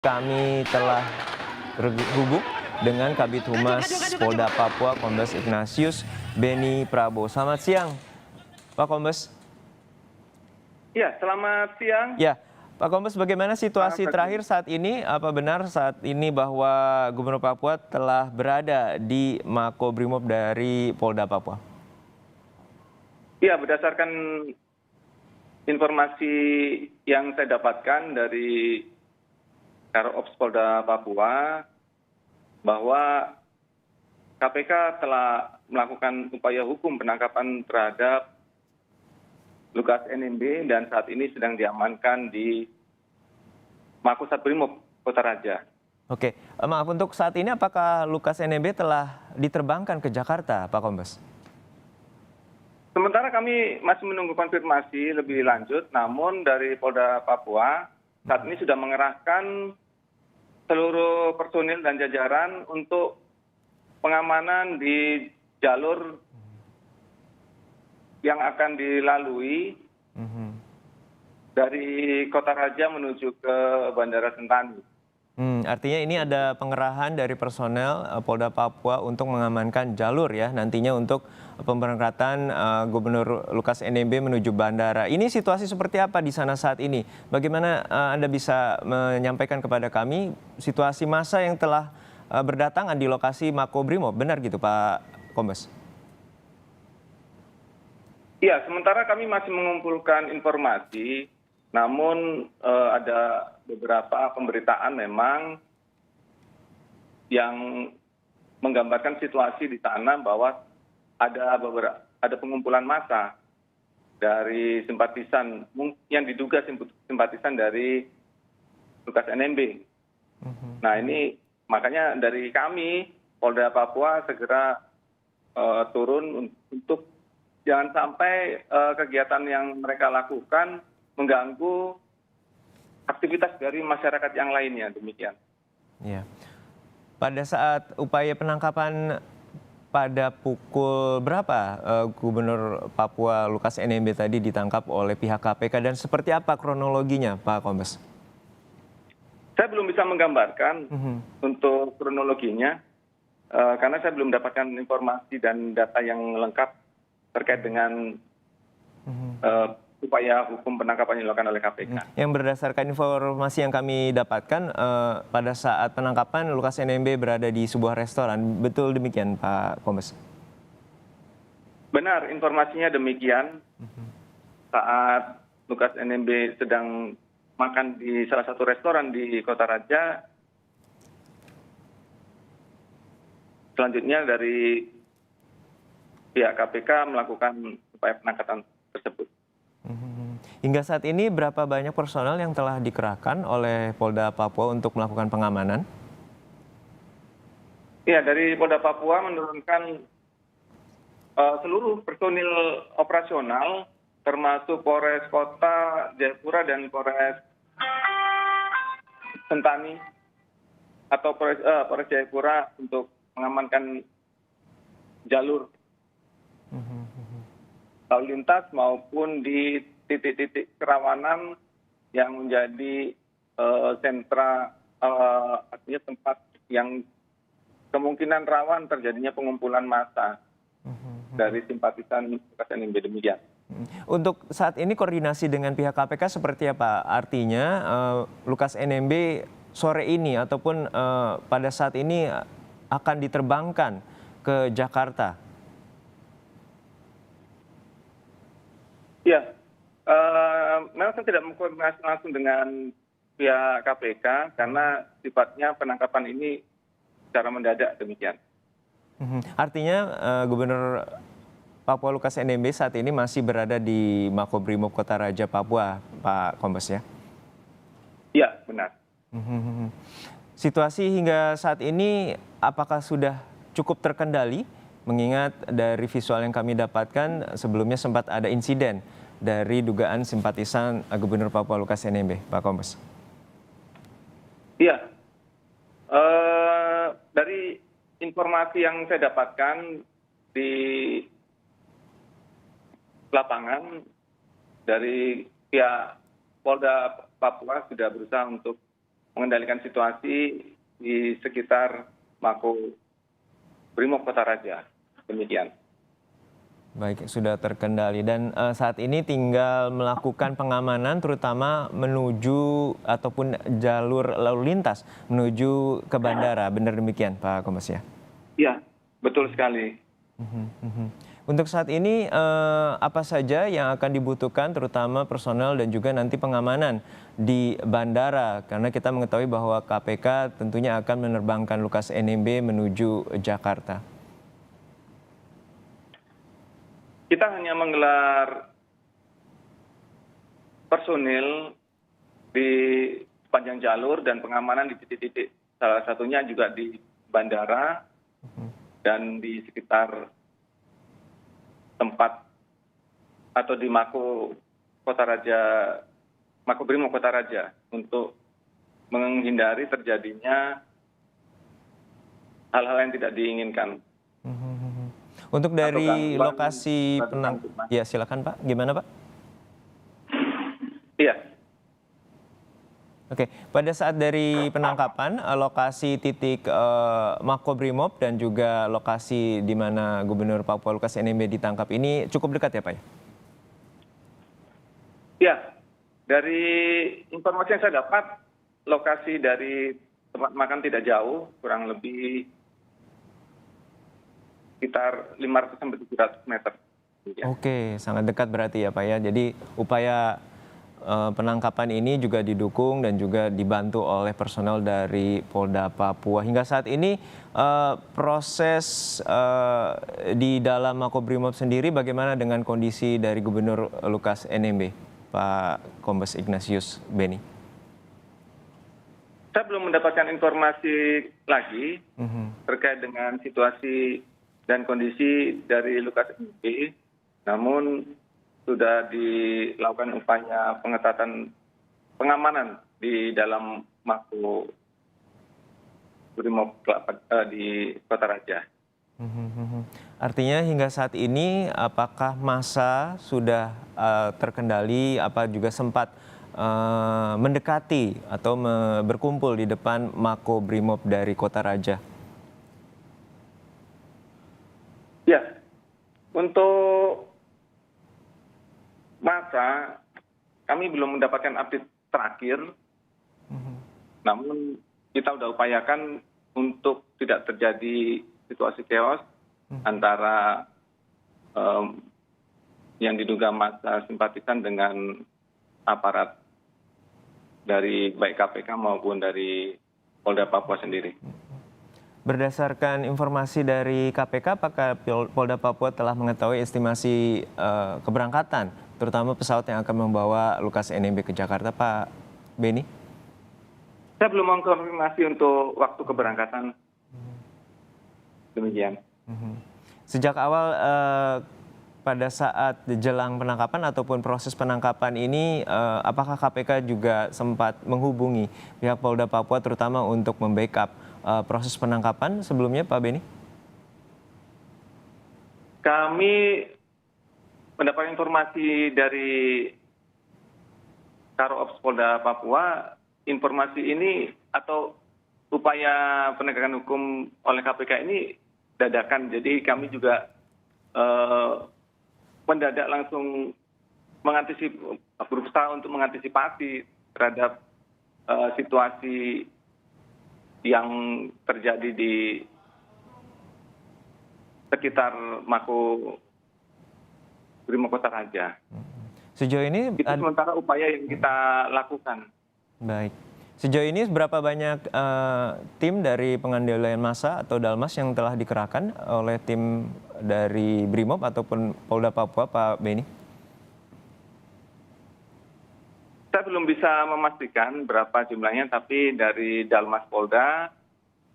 Kami telah terhubung dengan Kabid Humas Polda Papua, Kombes Ignatius Beni Prabowo. Selamat siang, Pak Kombes. Ya, selamat siang. Ya, Pak Kombes, bagaimana situasi terakhir saat ini? Apa benar saat ini bahwa Gubernur Papua telah berada di Makobrimob dari Polda Papua? Ya, berdasarkan informasi yang saya dapatkan dari Karops Polda Papua, bahwa KPK telah melakukan upaya hukum penangkapan terhadap Lukas NMB dan saat ini sedang diamankan di Makobrimob Brimob Kota Raja. Oke, maaf, untuk saat ini apakah Lukas NMB telah diterbangkan ke Jakarta, Pak Kombes? Sementara kami masih menunggu konfirmasi lebih lanjut, namun dari Polda Papua saat ini sudah mengerahkan seluruh personil dan jajaran untuk pengamanan di jalur yang akan dilalui dari Kota Raja menuju ke Bandara Sentani. Artinya ini ada pengerahan dari personel Polda Papua untuk mengamankan jalur ya nantinya untuk pemberangkatan Gubernur Lukas NMB menuju bandara. Ini situasi seperti apa di sana saat ini? Bagaimana Anda bisa menyampaikan kepada kami situasi massa yang telah berdatangan di lokasi Makobrimob? Benar gitu Pak Kombes? Iya, sementara kami masih mengumpulkan informasi, namun ada beberapa pemberitaan memang yang menggambarkan situasi di sana bahwa ada pengumpulan massa dari simpatisan yang diduga simpatisan dari Lukas NMB. Nah ini makanya dari kami Polda Papua segera turun untuk jangan sampai kegiatan yang mereka lakukan mengganggu aktivitas dari masyarakat yang lainnya, demikian. Ya. Pada saat upaya penangkapan pada pukul berapa Gubernur Papua Lukas NMB tadi ditangkap oleh pihak KPK dan seperti apa kronologinya Pak Kombes? Saya belum bisa menggambarkan untuk kronologinya karena saya belum mendapatkan informasi dan data yang lengkap terkait dengan upaya hukum penangkapan yang dilakukan oleh KPK. Yang berdasarkan informasi yang kami dapatkan pada saat penangkapan Lukas NMB berada di sebuah restoran, betul demikian Pak Kombes? Benar, informasinya demikian. Saat Lukas NMB sedang makan di salah satu restoran di Kota Raja, selanjutnya dari pihak KPK melakukan upaya penangkapan tersebut. Hingga saat ini berapa banyak personel yang telah dikerahkan oleh Polda Papua untuk melakukan pengamanan? Ya, dari Polda Papua menurunkan seluruh personil operasional termasuk Polres Kota Jayapura dan Polres Sentani atau Polres Jayapura untuk mengamankan jalur lalu lintas maupun di titik-titik kerawanan yang menjadi sentra, artinya tempat yang kemungkinan rawan terjadinya pengumpulan massa dari simpatisan Lukas NMB, demikian. Untuk saat ini koordinasi dengan pihak KPK seperti apa? Artinya Lukas NMB sore ini ataupun pada saat ini akan diterbangkan ke Jakarta? Ya, memang saya tidak mengkoordinasi langsung dengan pihak KPK karena sifatnya penangkapan ini secara mendadak, demikian. Artinya Gubernur Papua Lukas NMB saat ini masih berada di Makobrimob Kota Raja Papua, Pak Kombes ya? Iya, benar. Situasi hingga saat ini apakah sudah cukup terkendali? Mengingat dari visual yang kami dapatkan sebelumnya sempat ada insiden dari dugaan simpatisan Gubernur Papua Lukas NMB, Pak Kombes. Iya, dari informasi yang saya dapatkan di lapangan dari pihak Polda Papua sudah berusaha untuk mengendalikan situasi di sekitar Mako Brimob Kota Raja. Demikian. Baik, sudah terkendali dan saat ini tinggal melakukan pengamanan terutama menuju ataupun jalur lalu lintas menuju ke bandara. Benar demikian, Pak Kombes ya? Iya, betul sekali. Untuk saat ini apa saja yang akan dibutuhkan terutama personel dan juga nanti pengamanan di bandara karena kita mengetahui bahwa KPK tentunya akan menerbangkan Lukas NMB menuju Jakarta. Kita hanya menggelar personil di sepanjang jalur dan pengamanan di titik-titik, salah satunya juga di bandara dan di sekitar tempat atau di Mako Brimob Kota Raja untuk menghindari terjadinya hal-hal yang tidak diinginkan. Untuk dari gangguan lokasi ya silakan Pak, gimana Pak? Iya. Oke, pada saat dari penangkapan, lokasi titik Makobrimob dan juga lokasi di mana Gubernur Papua Lukas NMB ditangkap ini cukup dekat ya Pak ya? Ya, dari informasi yang saya dapat, lokasi dari tempat makan tidak jauh, kurang lebih sekitar 500 sampai 700 meter. Oke, sangat dekat berarti ya Pak ya. Jadi upaya penangkapan ini juga didukung dan juga dibantu oleh personel dari Polda Papua. Hingga saat ini proses di dalam Makobrimob sendiri bagaimana dengan kondisi dari Gubernur Lukas NMB, Pak Kombes Ignatius Beni? Saya belum mendapatkan informasi lagi terkait dengan situasi dan kondisi dari Lukas NMB, namun sudah dilakukan upaya pengetatan pengamanan di dalam Mako Brimob di Kota Raja. Artinya hingga saat ini apakah massa sudah terkendali, apa juga sempat mendekati atau berkumpul di depan Mako Brimob dari Kota Raja? Ya, untuk masa kami belum mendapatkan update terakhir, namun kita sudah upayakan untuk tidak terjadi situasi chaos antara yang diduga massa simpatisan dengan aparat dari baik KPK maupun dari Polda Papua sendiri. Berdasarkan informasi dari KPK, apakah Polda Papua telah mengetahui estimasi keberangkatan, terutama pesawat yang akan membawa Lukas NMB ke Jakarta, Pak Beni? Saya belum mengkonfirmasi untuk waktu keberangkatan. Demikian. Sejak awal pada saat jelang penangkapan ataupun proses penangkapan ini, apakah KPK juga sempat menghubungi pihak Polda Papua terutama untuk membackup proses penangkapan sebelumnya, Pak Beni? Kami mendapat informasi dari Karo Ops Polda Papua, informasi ini atau upaya penegakan hukum oleh KPK ini dadakan. Jadi kami juga mendadak langsung berusaha untuk mengantisipasi terhadap situasi yang terjadi di sekitar Mako Brimob Kota Raja. Sejauh ini itu sementara upaya yang kita lakukan. Baik. Sejauh ini berapa banyak tim dari pengendalian massa atau Dalmas yang telah dikerahkan oleh tim dari Brimob ataupun Polda Papua, Pak Beni? Saya belum bisa memastikan berapa jumlahnya, tapi dari Dalmas Polda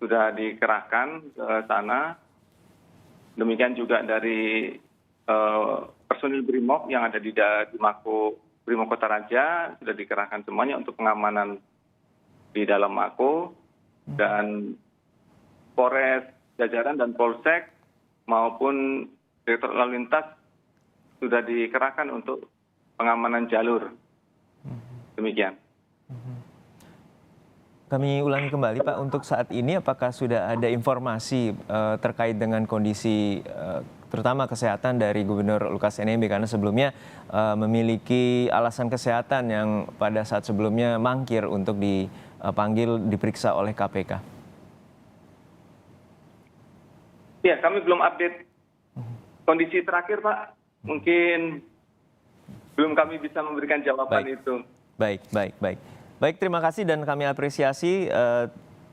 sudah dikerahkan ke sana. Demikian juga dari personil Brimob yang ada di Mako Brimob Kota Raja sudah dikerahkan semuanya untuk pengamanan di dalam Mako, dan Polres Jajaran dan Polsek maupun Direktur Lalu Lintas sudah dikerahkan untuk pengamanan jalur. Demikian. Kami ulangi kembali Pak, untuk saat ini apakah sudah ada informasi terkait dengan kondisi terutama kesehatan dari Gubernur Lukas NMB, karena sebelumnya memiliki alasan kesehatan yang pada saat sebelumnya mangkir untuk dipanggil diperiksa oleh KPK. Ya, kami belum update kondisi terakhir Pak. Mungkin belum kami bisa memberikan jawaban itu. Baik, terima kasih dan kami apresiasi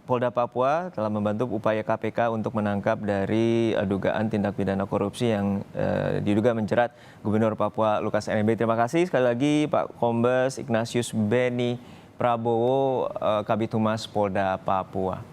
Polda Papua telah membantu upaya KPK untuk menangkap dari dugaan tindak pidana korupsi yang diduga menjerat Gubernur Papua Lukas NMB. Terima kasih sekali lagi Pak Kombes Ignatius Beni Prabowo, Kabid Humas Polda Papua.